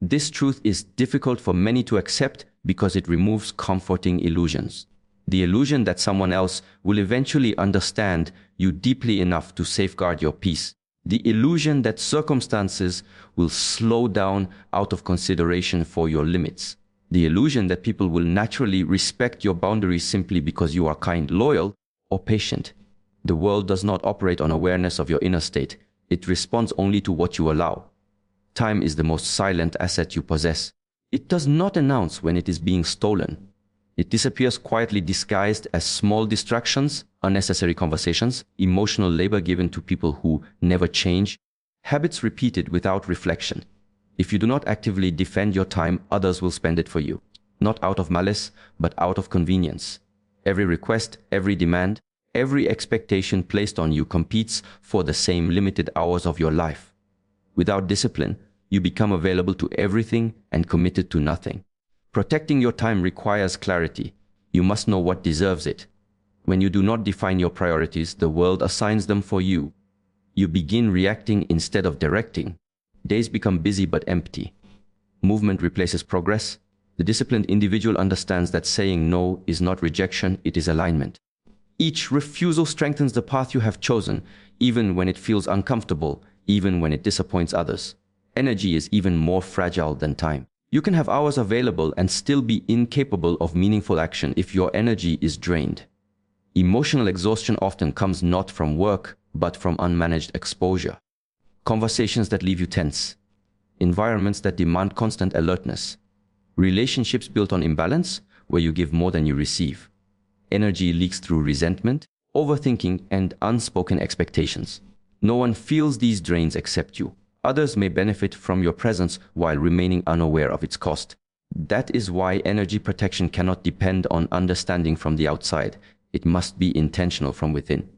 This truth is difficult for many to accept because it removes comforting illusions. The illusion that someone else will eventually understand you deeply enough to safeguard your peace. The illusion that circumstances will slow down out of consideration for your limits. The illusion that people will naturally respect your boundaries simply because you are kind, loyal, or patient. The world does not operate on awareness of your inner state. It responds only to what you allow. Time is the most silent asset you possess. It does not announce when it is being stolen. It disappears quietly, disguised as small distractions, unnecessary conversations, emotional labor given to people who never change, habits repeated without reflection. If you do not actively defend your time, others will spend it for you. Not out of malice, but out of convenience. Every request, every demand, every expectation placed on you competes for the same limited hours of your life. Without discipline, you become available to everything and committed to nothing. Protecting your time requires clarity. You must know what deserves it. When you do not define your priorities, the world assigns them for you. You begin reacting instead of directing. Days become busy but empty. Movement replaces progress. The disciplined individual understands that saying no is not rejection, it is alignment. Each refusal strengthens the path you have chosen, even when it feels uncomfortable, even when it disappoints others. Energy is even more fragile than time. You can have hours available and still be incapable of meaningful action if your energy is drained. Emotional exhaustion often comes not from work, but from unmanaged exposure. Conversations that leave you tense. Environments that demand constant alertness. Relationships built on imbalance, where you give more than you receive. Energy leaks through resentment, overthinking, and unspoken expectations. No one feels these drains except you. Others may benefit from your presence while remaining unaware of its cost. That is why energy protection cannot depend on understanding from the outside. It must be intentional from within.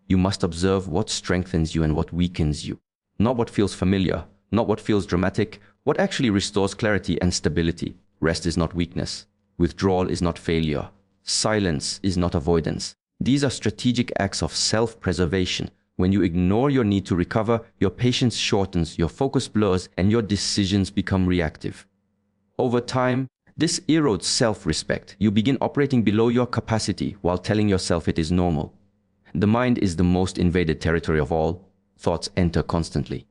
You must observe what strengthens you and what weakens you. Not what feels familiar, not what feels dramatic, what actually restores clarity and stability. Rest is not weakness. Withdrawal is not failure. Silence is not avoidance. These are strategic acts of self-preservation. When you ignore your need to recover, your patience shortens, your focus blurs, and your decisions become reactive. Over time, this erodes self-respect. You begin operating below your capacity while telling yourself it is normal. The mind is the most invaded territory of all. Thoughts enter constantly.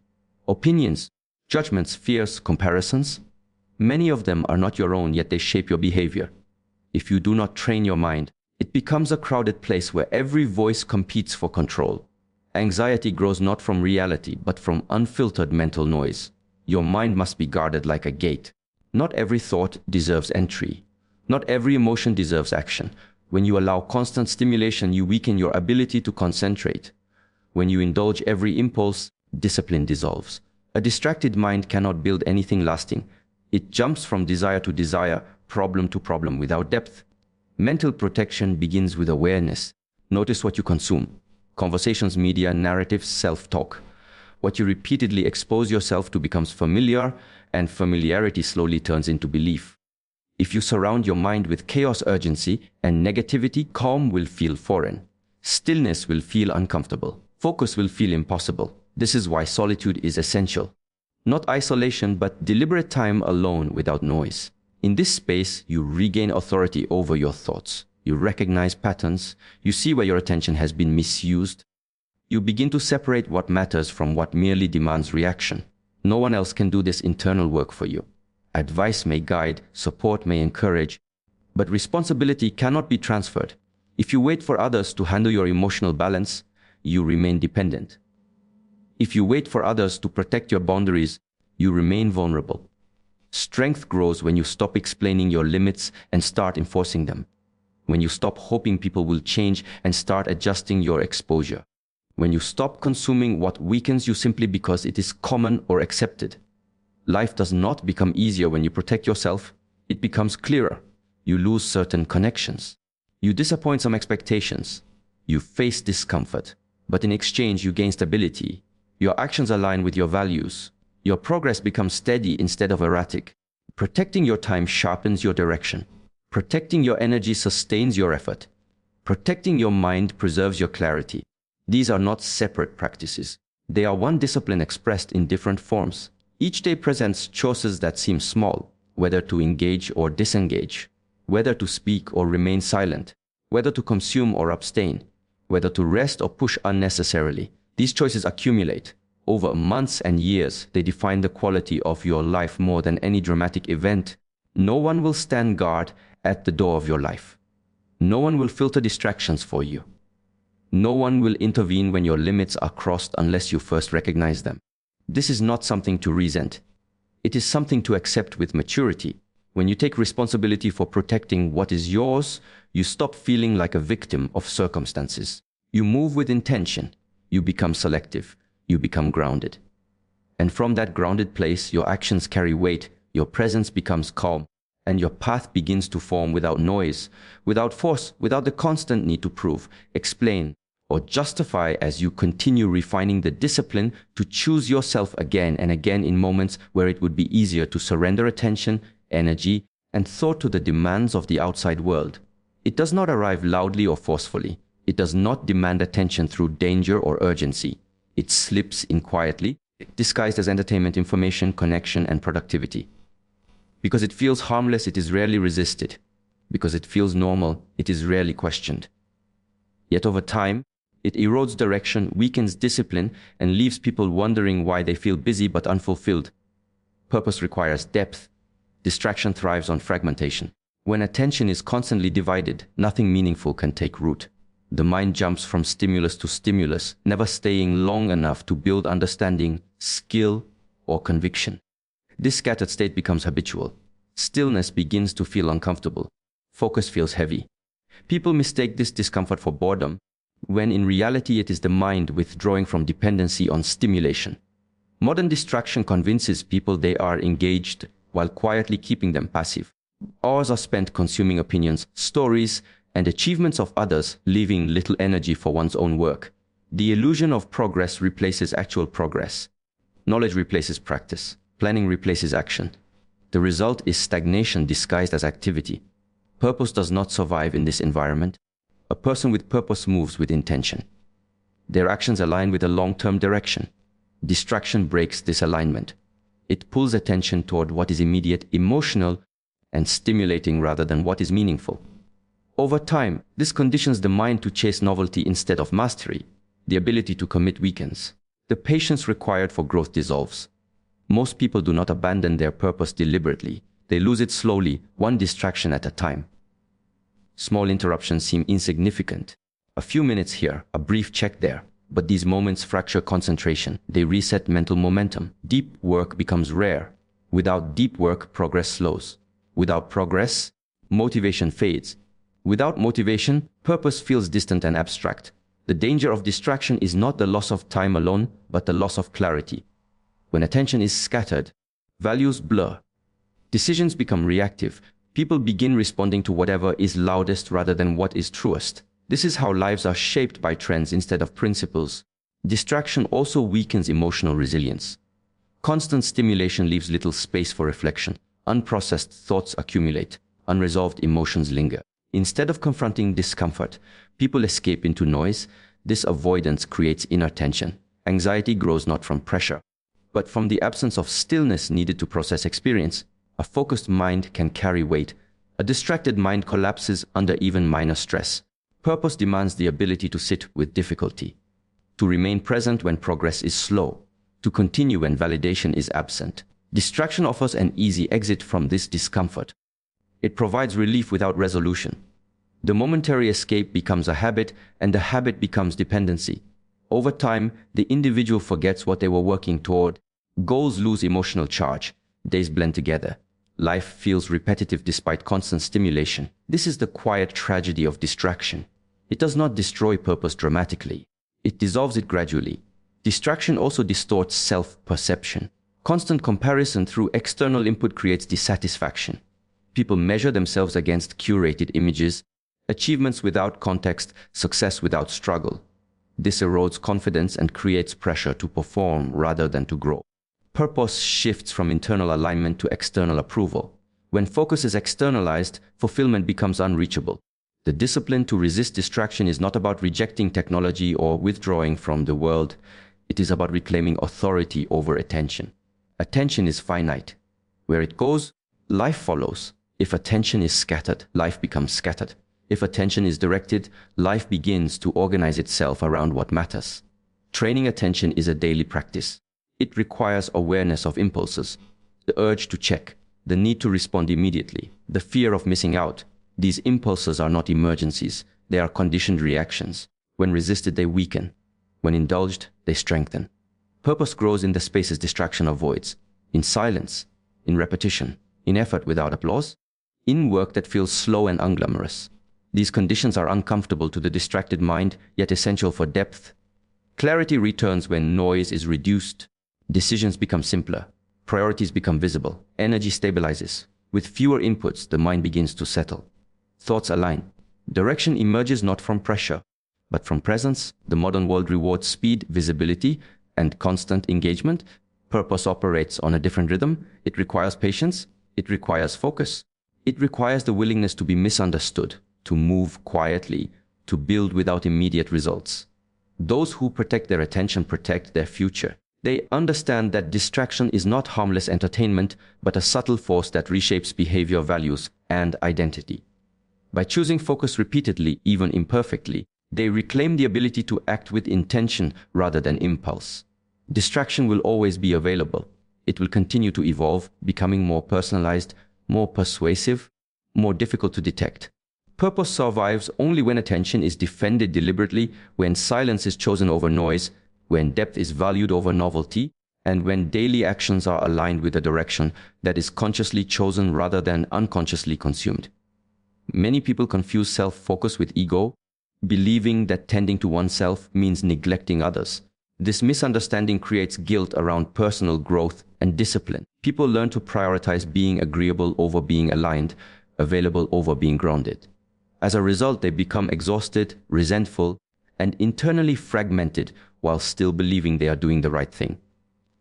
Opinions, judgments, fears, comparisons. Many of them are not your own, yet they shape your behavior. If you do not train your mind, it becomes a crowded place where every voice competes for control. Anxiety grows not from reality, but from unfiltered mental noise. Your mind must be guarded like a gate. Not every thought deserves entry. Not every emotion deserves action. When you allow constant stimulation, you weaken your ability to concentrate. When you indulge every impulse, discipline dissolves. A distracted mind cannot build anything lasting. It jumps from desire to desire, problem to problem without depth. Mental protection begins with awareness. Notice what you consume. Conversations, media, narratives, self-talk. What you repeatedly expose yourself to becomes familiar, and familiarity slowly turns into belief. If you surround your mind with chaos, urgency, and negativity, calm will feel foreign. Stillness will feel uncomfortable. Focus will feel impossible. This is why solitude is essential. Not isolation, but deliberate time alone without noise. In this space, you regain authority over your thoughts. You recognize patterns. You see where your attention has been misused. You begin to separate what matters from what merely demands reaction. No one else can do this internal work for you. Advice may guide, support may encourage, but responsibility cannot be transferred. If you wait for others to handle your emotional balance, you remain dependent. If you wait for others to protect your boundaries, you remain vulnerable. Strength grows when you stop explaining your limits and start enforcing them. When you stop hoping people will change and start adjusting your exposure. When you stop consuming what weakens you simply because it is common or accepted. Life does not become easier when you protect yourself. It becomes clearer. You lose certain connections. You disappoint some expectations. You face discomfort. But in exchange, you gain stability. Your actions align with your values. Your progress becomes steady instead of erratic. Protecting your time sharpens your direction. Protecting your energy sustains your effort. Protecting your mind preserves your clarity. These are not separate practices. They are one discipline expressed in different forms. Each day presents choices that seem small, whether to engage or disengage, whether to speak or remain silent, whether to consume or abstain, whether to rest or push unnecessarily. These choices accumulate. Over months and years, they define the quality of your life more than any dramatic event. No one will stand guard at the door of your life. No one will filter distractions for you. No one will intervene when your limits are crossed unless you first recognize them. This is not something to resent. It is something to accept with maturity. When you take responsibility for protecting what is yours, you stop feeling like a victim of circumstances. You move with intention. You become selective. You become grounded. And from that grounded place, your actions carry weight, your presence becomes calm, and your path begins to form without noise, without force, without the constant need to prove, explain, or justify, as you continue refining the discipline to choose yourself again and again in moments where it would be easier to surrender attention, energy, and thought to the demands of the outside world. It does not arrive loudly or forcefully. It does not demand attention through danger or urgency. It slips in quietly, disguised as entertainment, information, connection, and productivity. Because it feels harmless, it is rarely resisted. Because it feels normal, it is rarely questioned. Yet over time, it erodes direction, weakens discipline, and leaves people wondering why they feel busy but unfulfilled. Purpose requires depth. Distraction thrives on fragmentation. When attention is constantly divided, nothing meaningful can take root. The mind jumps from stimulus to stimulus, never staying long enough to build understanding, skill, or conviction. This scattered state becomes habitual. Stillness begins to feel uncomfortable. Focus feels heavy. People mistake this discomfort for boredom, when in reality it is the mind withdrawing from dependency on stimulation. Modern distraction convinces people they are engaged while quietly keeping them passive. Hours are spent consuming opinions, stories, and achievements of others, leaving little energy for one's own work. The illusion of progress replaces actual progress. Knowledge replaces practice. Planning replaces action. The result is stagnation disguised as activity. Purpose does not survive in this environment. A person with purpose moves with intention. Their actions align with a long-term direction. Distraction breaks this alignment. It pulls attention toward what is immediate, emotional, and stimulating rather than what is meaningful. Over time, this conditions the mind to chase novelty instead of mastery. The ability to commit weakens. The patience required for growth dissolves. Most people do not abandon their purpose deliberately. They lose it slowly, one distraction at a time. Small interruptions seem insignificant. A few minutes here, a brief check there. But these moments fracture concentration. They reset mental momentum. Deep work becomes rare. Without deep work, progress slows. Without progress, motivation fades. Without motivation, purpose feels distant and abstract. The danger of distraction is not the loss of time alone, but the loss of clarity. When attention is scattered, values blur. Decisions become reactive. People begin responding to whatever is loudest rather than what is truest. This is how lives are shaped by trends instead of principles. Distraction also weakens emotional resilience. Constant stimulation leaves little space for reflection. Unprocessed thoughts accumulate. Unresolved emotions linger. Instead of confronting discomfort, people escape into noise. This avoidance creates inner tension. Anxiety grows not from pressure, but from the absence of stillness needed to process experience. A focused mind can carry weight. A distracted mind collapses under even minor stress. Purpose demands the ability to sit with difficulty, to remain present when progress is slow, to continue when validation is absent. Distraction offers an easy exit from this discomfort. It provides relief without resolution. The momentary escape becomes a habit, and the habit becomes dependency. Over time, the individual forgets what they were working toward. Goals lose emotional charge. Days blend together. Life feels repetitive despite constant stimulation. This is the quiet tragedy of distraction. It does not destroy purpose dramatically. It dissolves it gradually. Distraction also distorts self-perception. Constant comparison through external input creates dissatisfaction. People measure themselves against curated images, achievements without context, success without struggle. This erodes confidence and creates pressure to perform rather than to grow. Purpose shifts from internal alignment to external approval. When focus is externalized, fulfillment becomes unreachable. The discipline to resist distraction is not about rejecting technology or withdrawing from the world. It is about reclaiming authority over attention. Attention is finite. Where it goes, life follows. If attention is scattered, life becomes scattered. If attention is directed, life begins to organize itself around what matters. Training attention is a daily practice. It requires awareness of impulses, the urge to check, the need to respond immediately, the fear of missing out. These impulses are not emergencies. They are conditioned reactions. When resisted, they weaken. When indulged, they strengthen. Purpose grows in the spaces distraction avoids, in silence, in repetition, in effort without applause, in work that feels slow and unglamorous. These conditions are uncomfortable to the distracted mind, yet essential for depth. Clarity returns when noise is reduced. Decisions become simpler. Priorities become visible. Energy stabilizes. With fewer inputs, the mind begins to settle. Thoughts align. Direction emerges not from pressure, but from presence. The modern world rewards speed, visibility, and constant engagement. Purpose operates on a different rhythm. It requires patience. It requires focus. It requires the willingness to be misunderstood, to move quietly, to build without immediate results. Those who protect their attention protect their future. They understand that distraction is not harmless entertainment, but a subtle force that reshapes behavior, values, and identity. By choosing focus repeatedly, even imperfectly, they reclaim the ability to act with intention rather than impulse. Distraction will always be available. It will continue to evolve, becoming more personalized, more persuasive, more difficult to detect. Purpose survives only when attention is defended deliberately, when silence is chosen over noise, when depth is valued over novelty, and when daily actions are aligned with a direction that is consciously chosen rather than unconsciously consumed. Many people confuse self-focus with ego, believing that tending to oneself means neglecting others. This misunderstanding creates guilt around personal growth and discipline. People learn to prioritize being agreeable over being aligned, available over being grounded. As a result, they become exhausted, resentful, and internally fragmented while still believing they are doing the right thing.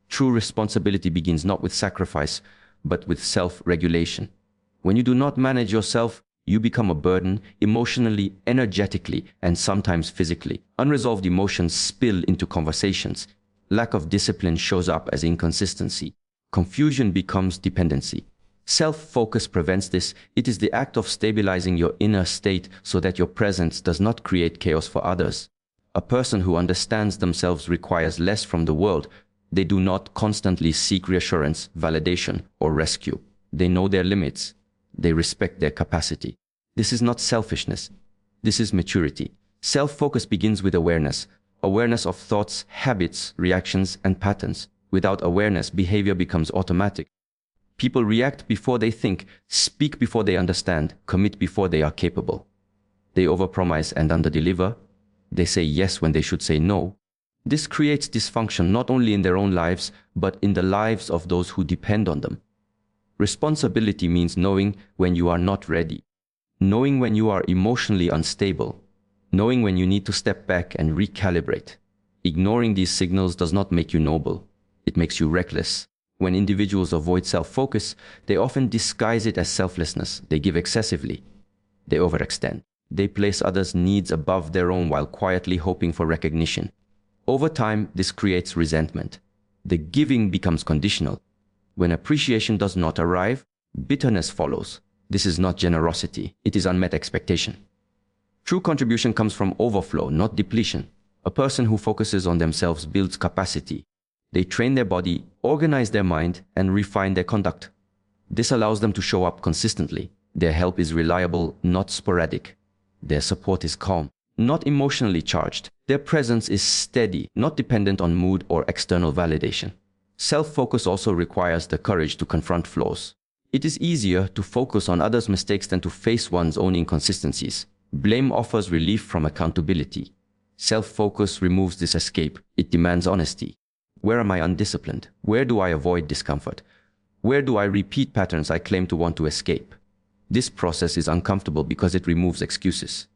True responsibility begins not with sacrifice, but with self-regulation. When you do not manage yourself, you become a burden emotionally, energetically, and sometimes physically. Unresolved emotions spill into conversations. Lack of discipline shows up as inconsistency. Confusion becomes dependency. Self-focus prevents this. It is the act of stabilizing your inner state so that your presence does not create chaos for others. A person who understands themselves requires less from the world. They do not constantly seek reassurance, validation, or rescue. They know their limits. They respect their capacity. This is not selfishness. This is maturity. Self-focus begins with awareness. Awareness of thoughts, habits, reactions, and patterns. Without awareness, behavior becomes automatic. People react before they think, speak before they understand, commit before they are capable. They overpromise and underdeliver. They say yes when they should say no. This creates dysfunction not only in their own lives, but in the lives of those who depend on them. Responsibility means knowing when you are not ready, knowing when you are emotionally unstable, knowing when you need to step back and recalibrate. Ignoring these signals does not make you noble. It makes you reckless. When individuals avoid self-focus, they often disguise it as selflessness. They give excessively. They overextend. They place others' needs above their own while quietly hoping for recognition. Over time, this creates resentment. The giving becomes conditional. When appreciation does not arrive, bitterness follows. This is not generosity. It is unmet expectation. True contribution comes from overflow, not depletion. A person who focuses on themselves builds capacity. They train their body, organize their mind, and refine their conduct. This allows them to show up consistently. Their help is reliable, not sporadic. Their support is calm, not emotionally charged. Their presence is steady, not dependent on mood or external validation. Self-focus also requires the courage to confront flaws. It is easier to focus on others' mistakes than to face one's own inconsistencies. Blame offers relief from accountability. Self-focus removes this escape. It demands honesty. Where am I undisciplined? Where do I avoid discomfort? Where do I repeat patterns I claim to want to escape? This process is uncomfortable because it removes excuses.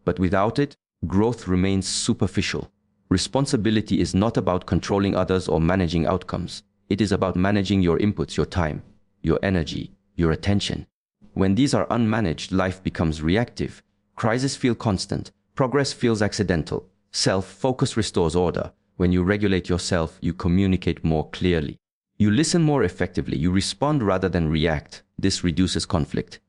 But without it, growth remains superficial. Responsibility is not about controlling others or managing outcomes. It is about managing your inputs, your time, your energy, your attention. When these are unmanaged, life becomes reactive. Crises feel constant. Progress feels accidental. Self-focus restores order. When you regulate yourself, you communicate more clearly. You listen more effectively. You respond rather than react. This reduces conflict.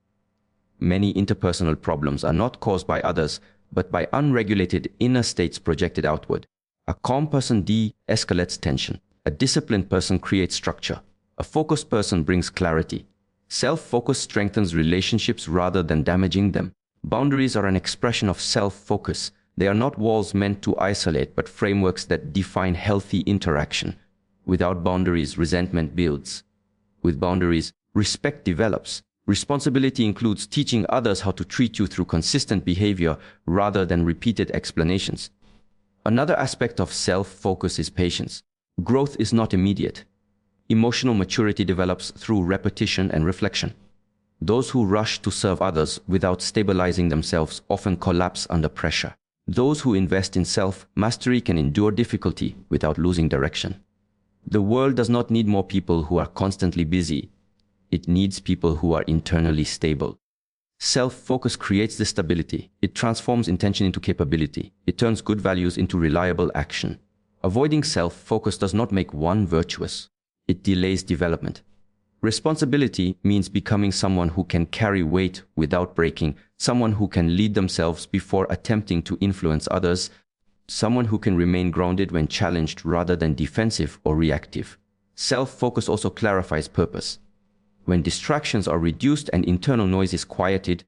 Many interpersonal problems are not caused by others, but by unregulated inner states projected outward. A calm person de-escalates tension. A disciplined person creates structure. A focused person brings clarity. Self-focus strengthens relationships rather than damaging them. Boundaries are an expression of self-focus. They are not walls meant to isolate, but frameworks that define healthy interaction. Without boundaries, resentment builds. With boundaries, respect develops. Responsibility includes teaching others how to treat you through consistent behavior rather than repeated explanations. Another aspect of self-focus is patience. Growth is not immediate. Emotional maturity develops through repetition and reflection. Those who rush to serve others without stabilizing themselves often collapse under pressure. Those who invest in self-mastery can endure difficulty without losing direction. The world does not need more people who are constantly busy. It needs people who are internally stable. Self-focus creates this stability. It transforms intention into capability. It turns good values into reliable action. Avoiding self-focus does not make one virtuous. It delays development. Responsibility means becoming someone who can carry weight without breaking, someone who can lead themselves before attempting to influence others, someone who can remain grounded when challenged rather than defensive or reactive. Self-focus also clarifies purpose. When distractions are reduced and internal noise is quieted,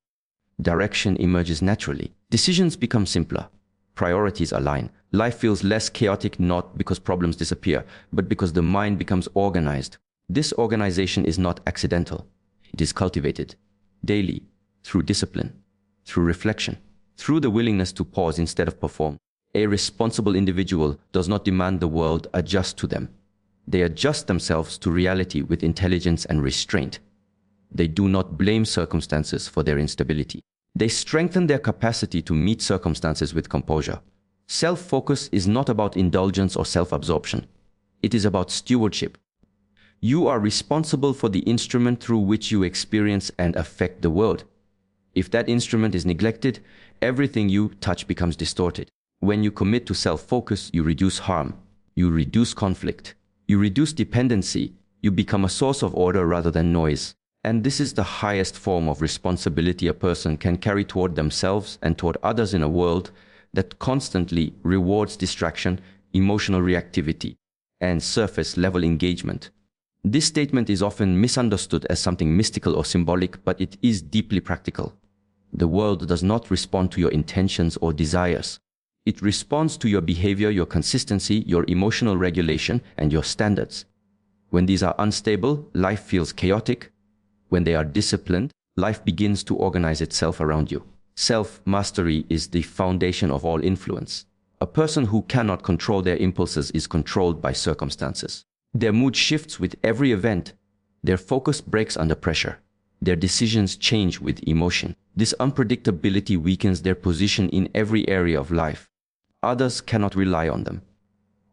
direction emerges naturally. Decisions become simpler. Priorities align. Life feels less chaotic not because problems disappear, but because the mind becomes organized. This organization is not accidental. It is cultivated daily, through discipline, through reflection, through the willingness to pause instead of perform. A responsible individual does not demand the world adjust to them. They adjust themselves to reality with intelligence and restraint. They do not blame circumstances for their instability. They strengthen their capacity to meet circumstances with composure. Self-focus is not about indulgence or self-absorption. It is about stewardship. You are responsible for the instrument through which you experience and affect the world. If that instrument is neglected, everything you touch becomes distorted. When you commit to self-focus, you reduce harm. You reduce conflict. You reduce dependency. You become a source of order rather than noise. And this is the highest form of responsibility a person can carry toward themselves and toward others in a world that constantly rewards distraction, emotional reactivity, and surface-level engagement. This statement is often misunderstood as something mystical or symbolic, but it is deeply practical. The world does not respond to your intentions or desires. It responds to your behavior, your consistency, your emotional regulation, and your standards. When these are unstable, life feels chaotic. When they are disciplined, life begins to organize itself around you. Self-mastery is the foundation of all influence. A person who cannot control their impulses is controlled by circumstances. Their mood shifts with every event. Their focus breaks under pressure. Their decisions change with emotion. This unpredictability weakens their position in every area of life. Others cannot rely on them.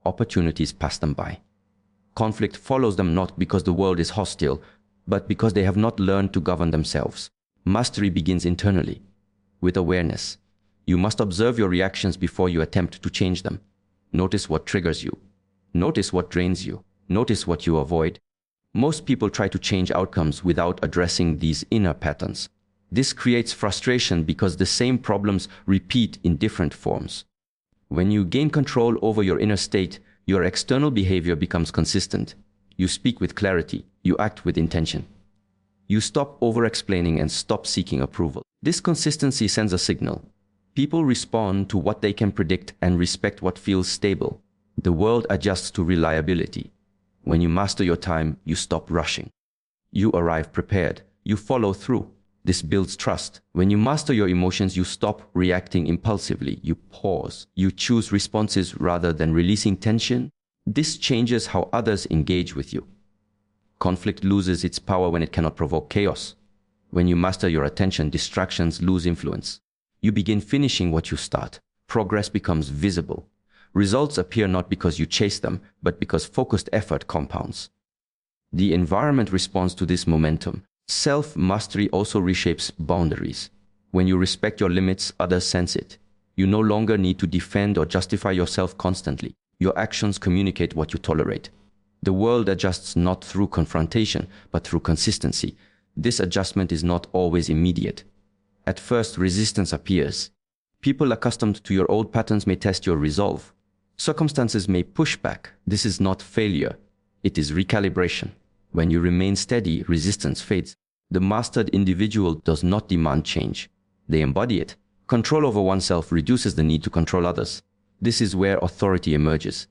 Opportunities pass them by. Conflict follows them not because the world is hostile, but because they have not learned to govern themselves. Mastery begins internally, with awareness. You must observe your reactions before you attempt to change them. Notice what triggers you. Notice what drains you. Notice what you avoid. Most people try to change outcomes without addressing these inner patterns. This creates frustration because the same problems repeat in different forms. When you gain control over your inner state, your external behavior becomes consistent. You speak with clarity. You act with intention. You stop over-explaining and stop seeking approval. This consistency sends a signal. People respond to what they can predict and respect what feels stable. The world adjusts to reliability. When you master your time, you stop rushing. You arrive prepared. You follow through. This builds trust. When you master your emotions, you stop reacting impulsively. You pause. You choose responses rather than releasing tension. This changes how others engage with you. Conflict loses its power when it cannot provoke chaos. When you master your attention, distractions lose influence. You begin finishing what you start. Progress becomes visible. Results appear not because you chase them, but because focused effort compounds. The environment responds to this momentum. Self-mastery also reshapes boundaries. When you respect your limits, others sense it. You no longer need to defend or justify yourself constantly. Your actions communicate what you tolerate. The world adjusts not through confrontation, but through consistency. This adjustment is not always immediate. At first, resistance appears. People accustomed to your old patterns may test your resolve. Circumstances may push back. This is not failure. It is recalibration. When you remain steady, resistance fades. The mastered individual does not demand change. They embody it. Control over oneself reduces the need to control others. This is where authority emerges.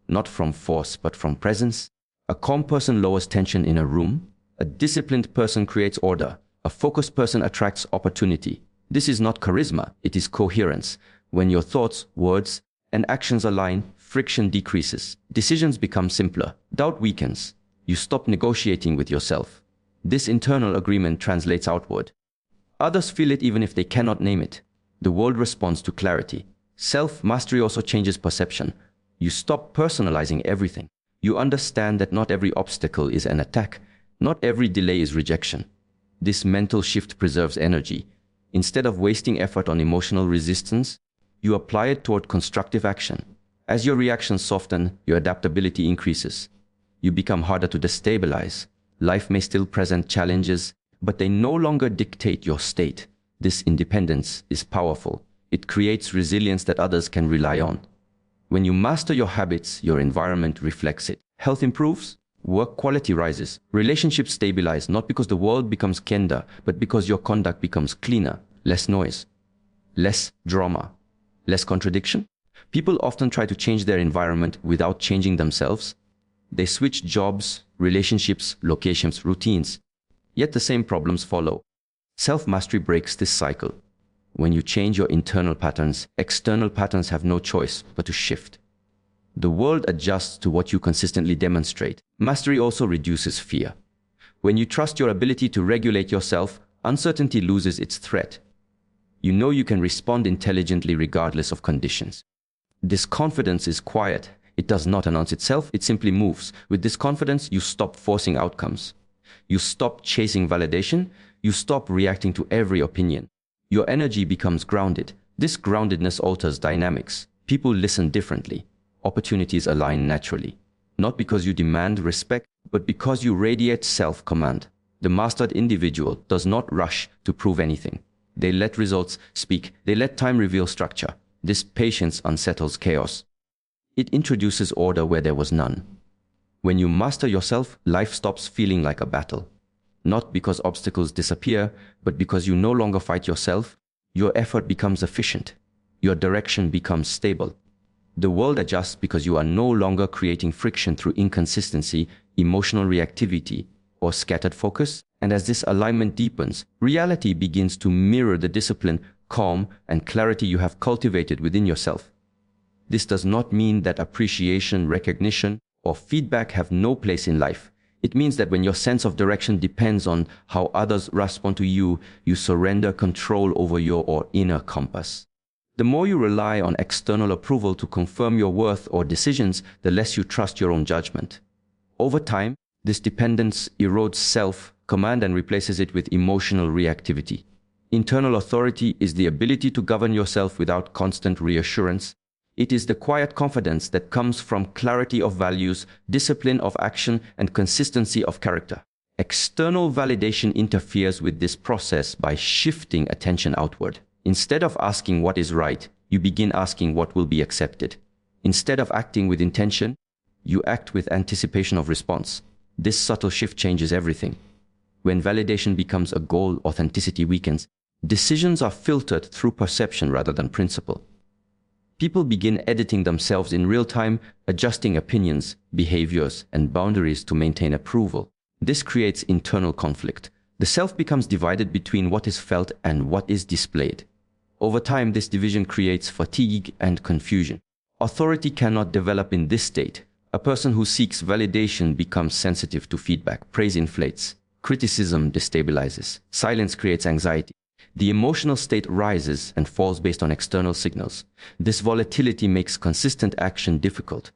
Not from force, but from presence. A calm person lowers tension in a room. A disciplined person creates order. A focused person attracts opportunity. This is not charisma, it is coherence. When your thoughts, words, and actions align, friction decreases. Decisions become simpler. Doubt weakens. You stop negotiating with yourself. This internal agreement translates outward. Others feel it even if they cannot name it. The world responds to clarity. Self-mastery also changes perception. You stop personalizing everything. You understand that not every obstacle is an attack. Not every delay is rejection. This mental shift preserves energy. Instead of wasting effort on emotional resistance, you apply it toward constructive action. As your reactions soften, your adaptability increases. You become harder to destabilize. Life may still present challenges, but they no longer dictate your state. This independence is powerful. It creates resilience that others can rely on. When you master your habits, your environment reflects it. Health improves, work quality rises, relationships stabilize, not because the world becomes kinder, but because your conduct becomes cleaner, less noise, less drama, less contradiction. People often try to change their environment without changing themselves. They switch jobs, relationships, locations, routines. Yet the same problems follow. Self-mastery breaks this cycle. When you change your internal patterns, external patterns have no choice but to shift. The world adjusts to what you consistently demonstrate. Mastery also reduces fear. When you trust your ability to regulate yourself, uncertainty loses its threat. You know you can respond intelligently regardless of conditions. This confidence is quiet. It does not announce itself, it simply moves. With this confidence, you stop forcing outcomes. You stop chasing validation. You stop reacting to every opinion. Your energy becomes grounded. This groundedness alters dynamics. People listen differently. Opportunities align naturally. Not because you demand respect, but because you radiate self-command. The mastered individual does not rush to prove anything. They let results speak. They let time reveal structure. This patience unsettles chaos. It introduces order where there was none. When you master yourself, life stops feeling like a battle. Not because obstacles disappear, but because you no longer fight yourself. Your effort becomes efficient. Your direction becomes stable. The world adjusts because you are no longer creating friction through inconsistency, emotional reactivity, or scattered focus. And as this alignment deepens, reality begins to mirror the discipline, calm, and clarity you have cultivated within yourself. This does not mean that appreciation, recognition, or feedback have no place in life. It means that when your sense of direction depends on how others respond to you, you surrender control over your inner compass. The more you rely on external approval to confirm your worth or decisions, the less you trust your own judgment. Over time, this dependence erodes self-command and replaces it with emotional reactivity. Internal authority is the ability to govern yourself without constant reassurance. It is the quiet confidence that comes from clarity of values, discipline of action, and consistency of character. External validation interferes with this process by shifting attention outward. Instead of asking what is right, you begin asking what will be accepted. Instead of acting with intention, you act with anticipation of response. This subtle shift changes everything. When validation becomes a goal, authenticity weakens. Decisions are filtered through perception rather than principle. People begin editing themselves in real time, adjusting opinions, behaviors, and boundaries to maintain approval. This creates internal conflict. The self becomes divided between what is felt and what is displayed. Over time, this division creates fatigue and confusion. Authority cannot develop in this state. A person who seeks validation becomes sensitive to feedback. Praise inflates. Criticism destabilizes. Silence creates anxiety. The emotional state rises and falls based on external signals. This volatility makes consistent action difficult.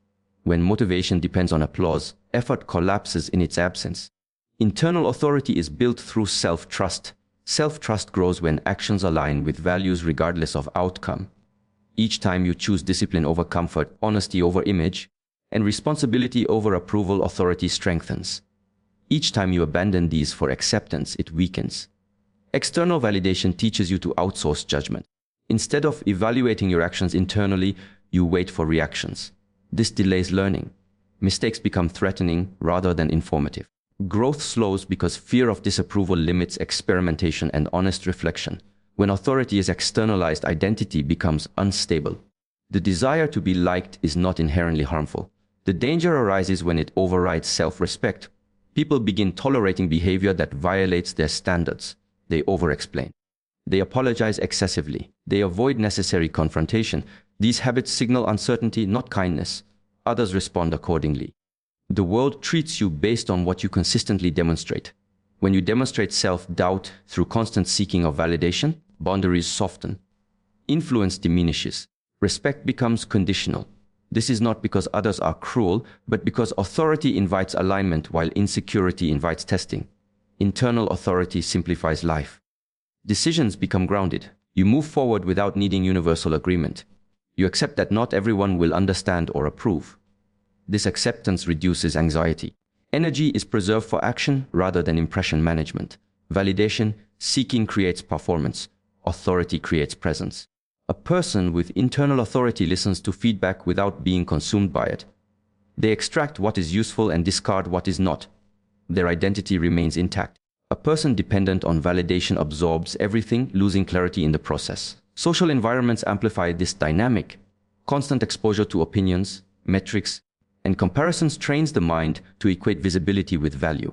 When motivation depends on applause, effort collapses in its absence. Internal authority is built through self-trust. Self-trust grows when actions align with values regardless of outcome. Each time you choose discipline over comfort, honesty over image, and responsibility over approval authority strengthens. Each time you abandon these for acceptance, it weakens. External validation teaches you to outsource judgment. Instead of evaluating your actions internally, you wait for reactions. This delays learning. Mistakes become threatening rather than informative. Growth slows because fear of disapproval limits experimentation and honest reflection. When authority is externalized, identity becomes unstable. The desire to be liked is not inherently harmful. The danger arises when it overrides self-respect. People begin tolerating behavior that violates their standards. They over-explain. They apologize excessively. They avoid necessary confrontation. These habits signal uncertainty, not kindness. Others respond accordingly. The world treats you based on what you consistently demonstrate. When you demonstrate self-doubt through constant seeking of validation, boundaries soften. Influence diminishes. Respect becomes conditional. This is not because others are cruel, but because authority invites alignment while insecurity invites testing. Internal authority simplifies life. Decisions become grounded. You move forward without needing universal agreement. You accept that not everyone will understand or approve. This acceptance reduces anxiety. Energy is preserved for action rather than impression management. Validation seeking creates performance. Authority creates presence. A person with internal authority listens to feedback without being consumed by it. They extract what is useful and discard what is not. Their identity remains intact. A person dependent on validation absorbs everything, losing clarity in the process. Social environments amplify this dynamic. Constant exposure to opinions, metrics, and comparisons trains the mind to equate visibility with value.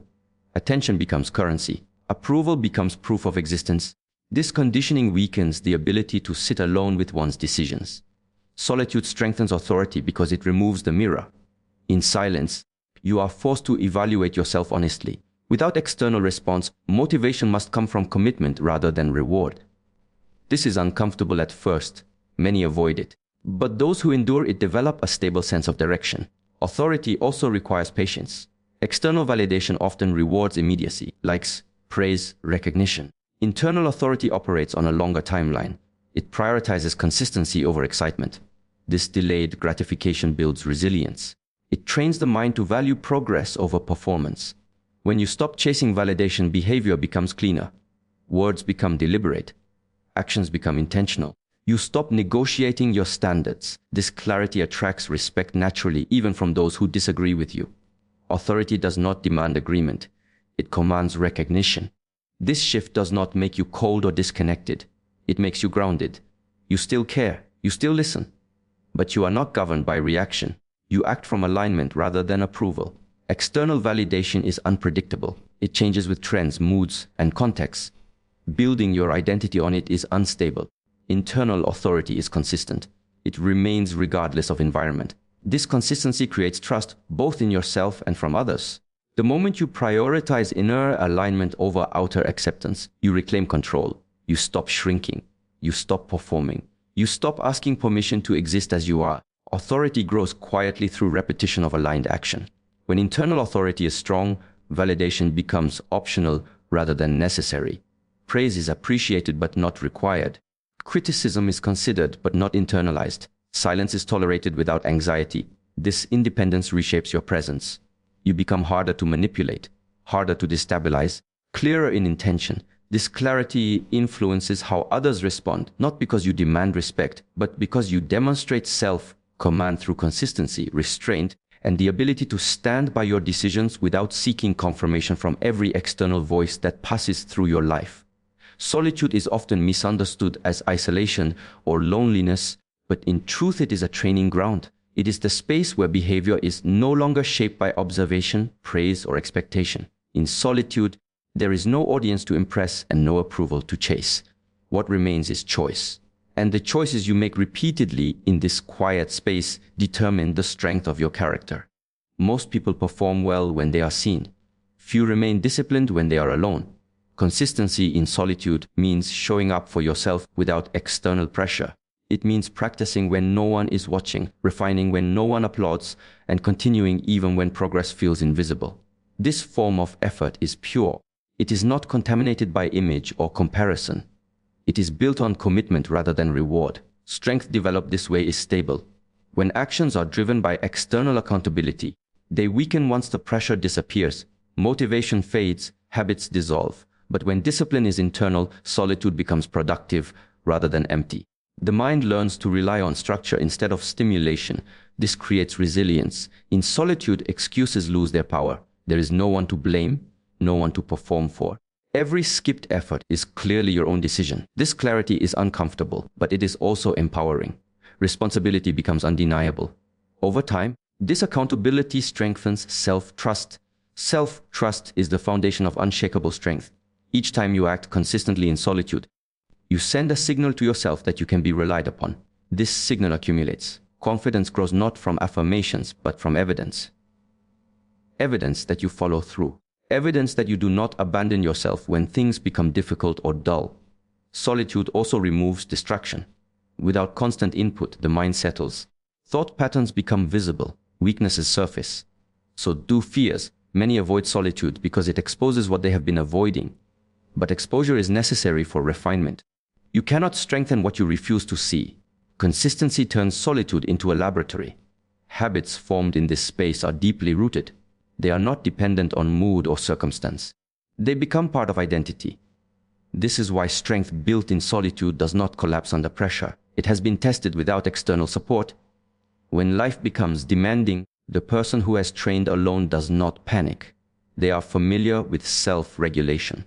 Attention becomes currency. Approval becomes proof of existence. This conditioning weakens the ability to sit alone with one's decisions. Solitude strengthens authority because it removes the mirror. In silence, you are forced to evaluate yourself honestly. Without external response, motivation must come from commitment rather than reward. This is uncomfortable at first. Many avoid it. But those who endure it develop a stable sense of direction. Authority also requires patience. External validation often rewards immediacy, likes, praise, recognition. Internal authority operates on a longer timeline. It prioritizes consistency over excitement. This delayed gratification builds resilience. It trains the mind to value progress over performance. When you stop chasing validation, behavior becomes cleaner. Words become deliberate. Actions become intentional. You stop negotiating your standards. This clarity attracts respect naturally, even from those who disagree with you. Authority does not demand agreement. It commands recognition. This shift does not make you cold or disconnected. It makes you grounded. You still care. You still listen. But you are not governed by reaction. You act from alignment rather than approval. External validation is unpredictable. It changes with trends, moods, and contexts. Building your identity on it is unstable. Internal authority is consistent. It remains regardless of environment. This consistency creates trust both in yourself and from others. The moment you prioritize inner alignment over outer acceptance, you reclaim control. You stop shrinking. You stop performing. You stop asking permission to exist as you are. Authority grows quietly through repetition of aligned action. When internal authority is strong, validation becomes optional rather than necessary. Praise is appreciated but not required. Criticism is considered but not internalized. Silence is tolerated without anxiety. This independence reshapes your presence. You become harder to manipulate, harder to destabilize, clearer in intention. This clarity influences how others respond, not because you demand respect, but because you demonstrate self-command through consistency, restraint, and the ability to stand by your decisions without seeking confirmation from every external voice that passes through your life. Solitude is often misunderstood as isolation or loneliness, but in truth it is a training ground. It is the space where behavior is no longer shaped by observation, praise, or expectation. In solitude, there is no audience to impress and no approval to chase. What remains is choice. And the choices you make repeatedly in this quiet space determine the strength of your character. Most people perform well when they are seen. Few remain disciplined when they are alone. Consistency in solitude means showing up for yourself without external pressure. It means practicing when no one is watching, refining when no one applauds, and continuing even when progress feels invisible. This form of effort is pure. It is not contaminated by image or comparison. It is built on commitment rather than reward. Strength developed this way is stable. When actions are driven by external accountability, they weaken once the pressure disappears. Motivation fades, habits dissolve. But when discipline is internal, solitude becomes productive rather than empty. The mind learns to rely on structure instead of stimulation. This creates resilience. In solitude, excuses lose their power. There is no one to blame, no one to perform for. Every skipped effort is clearly your own decision. This clarity is uncomfortable, but it is also empowering. Responsibility becomes undeniable. Over time, this accountability strengthens self-trust. Self-trust is the foundation of unshakable strength. Each time you act consistently in solitude, you send a signal to yourself that you can be relied upon. This signal accumulates. Confidence grows not from affirmations, but from evidence. Evidence that you follow through. Evidence that you do not abandon yourself when things become difficult or dull. Solitude also removes distraction. Without constant input, the mind settles. Thought patterns become visible. Weaknesses surface. So do fears. Many avoid solitude because it exposes what they have been avoiding. But exposure is necessary for refinement. You cannot strengthen what you refuse to see. Consistency turns solitude into a laboratory. Habits formed in this space are deeply rooted. They are not dependent on mood or circumstance. They become part of identity. This is why strength built in solitude does not collapse under pressure. It has been tested without external support. When life becomes demanding, the person who has trained alone does not panic. They are familiar with self-regulation.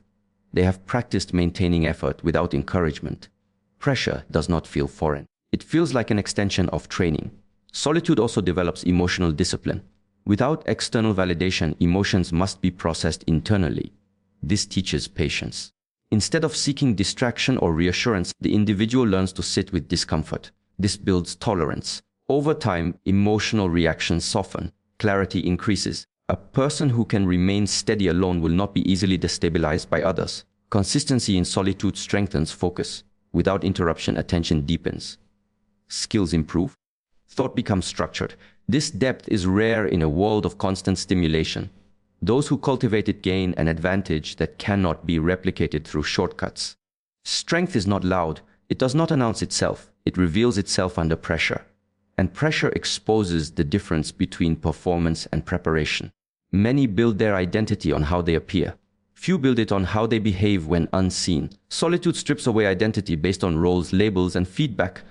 They have practiced maintaining effort without encouragement. Pressure does not feel foreign. It feels like an extension of training. Solitude also develops emotional discipline. Without external validation, emotions must be processed internally. This teaches patience. Instead of seeking distraction or reassurance, the individual learns to sit with discomfort. This builds tolerance. Over time, emotional reactions soften. Clarity increases. A person who can remain steady alone will not be easily destabilized by others. Consistency in solitude strengthens focus. Without interruption, attention deepens. Skills improve. Thought becomes structured. This depth is rare in a world of constant stimulation. Those who cultivate it gain an advantage that cannot be replicated through shortcuts. Strength is not loud. It does not announce itself. It reveals itself under pressure. And pressure exposes the difference between performance and preparation. Many build their identity on how they appear. Few build it on how they behave when unseen. Solitude strips away identity based on roles, labels, and feedback.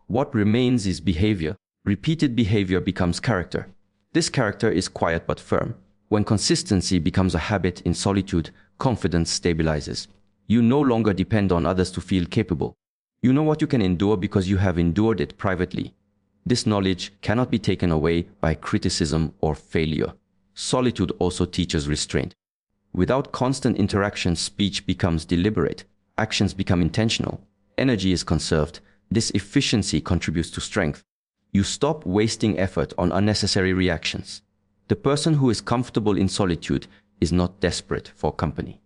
What remains is behavior. Repeated behavior becomes character. This character is quiet but firm. When consistency becomes a habit in solitude, confidence stabilizes. You no longer depend on others to feel capable. You know what you can endure because you have endured it privately. This knowledge cannot be taken away by criticism or failure. Solitude also teaches restraint. Without constant interaction, speech becomes deliberate. Actions become intentional. Energy is conserved. This efficiency contributes to strength. You stop wasting effort on unnecessary reactions. The person who is comfortable in solitude is not desperate for company.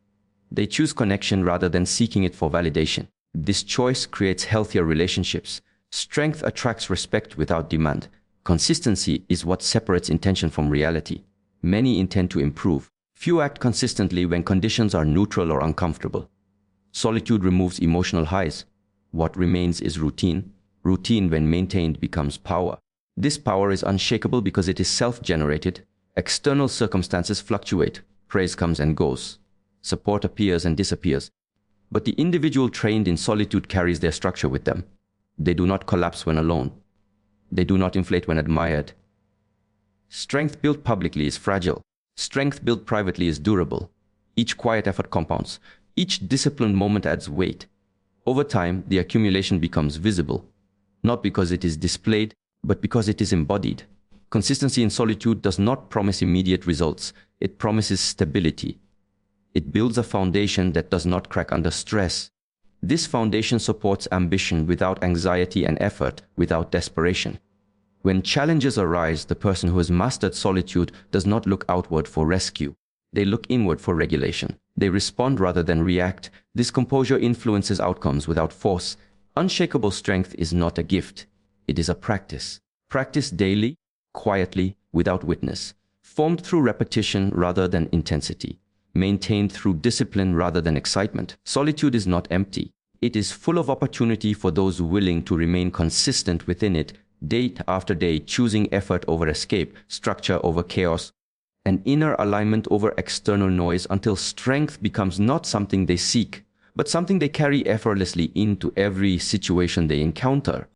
They choose connection rather than seeking it for validation. This choice creates healthier relationships. Strength attracts respect without demand. Consistency is what separates intention from reality. Many intend to improve. Few act consistently when conditions are neutral or uncomfortable. Solitude removes emotional highs. What remains is routine. Routine, when maintained, becomes power. This power is unshakable because it is self-generated. External circumstances fluctuate. Praise comes and goes. Support appears and disappears. But the individual trained in solitude carries their structure with them. They do not collapse when alone. They do not inflate when admired. Strength built publicly is fragile. Strength built privately is durable. Each quiet effort compounds. Each disciplined moment adds weight. Over time, the accumulation becomes visible, not because it is displayed, but because it is embodied. Consistency in solitude does not promise immediate results. It promises stability. It builds a foundation that does not crack under stress. This foundation supports ambition without anxiety and effort without desperation. When challenges arise, the person who has mastered solitude does not look outward for rescue. They look inward for regulation. They respond rather than react. This composure influences outcomes without force. Unshakable strength is not a gift. It is a practice. Practice daily, quietly, without witness. Formed through repetition rather than intensity. Maintained through discipline rather than excitement. Solitude is not empty. It is full of opportunity for those willing to remain consistent within it. day after day, choosing effort over escape, structure over chaos, and inner alignment over external noise until strength becomes not something they seek, but something they carry effortlessly into every situation they encounter.